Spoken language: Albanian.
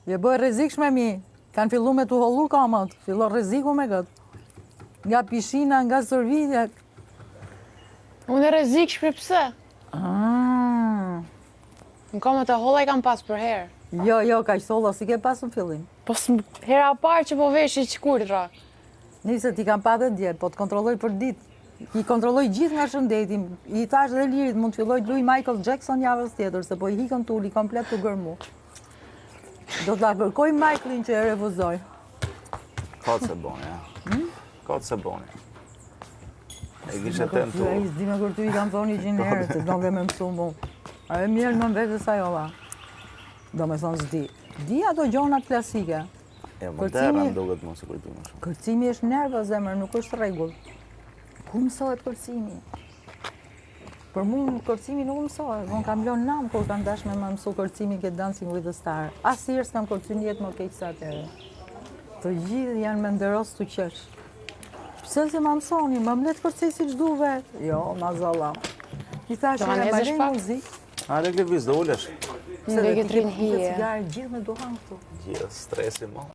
Je bëj rrezikshme mi. Kanë fillu me të hollu kamat. Fillo rreziku me këtë. Nga pishina, nga servitja. Unë e rrezikshme pse? Në kamat e holla i kam pas për herë. Jo, ka tholla si ke pas në fillim. Po hera parë që po veshi qkurtra. Nise ti kam pa dhe dje, po të kontrolloj për ditë. I kontrolloj gjithë nga shëndeti. I thash dhe Lirit, mund të filloj të luaj Michael Jackson javës tjetër, se po i hikën tuli komplet të gërmu. Do t'la kërkoj Michaelin që e refuzoj. Ka të se boni, ja. Ka të se boni. E kishe tentu. I s'di me kërty i kam thoni 100 herë, se do ke me mësu mu. A e mirë më në vete sa jolla. Do me thonë s'di. Di ato gjonat klasike. E moderna më duket mos e kujtu më shumë. Kërcimi është nerva zemër, nuk është rregull. Ku mësohet kërcimi? Për mu kërcimi nuk mësohet. Unë kam lënë nam kur kam dash me më mësu kërcimi ke Dancing with the Star. Asnjëherë s'kam kërcy në jetë më keq se atëherë. Të gjithë janë me nderos të qesh. Pse se ma mësoni, më mlet kërcej si ç'du vet. Jo, mazalla. I thash Do ma edhe nxesh balej pak? muzikë. Hajde ke viz, do ulesh. Në ke trin hije. Cigarë gjithë me duhan këtu. Gjithë stresi mo.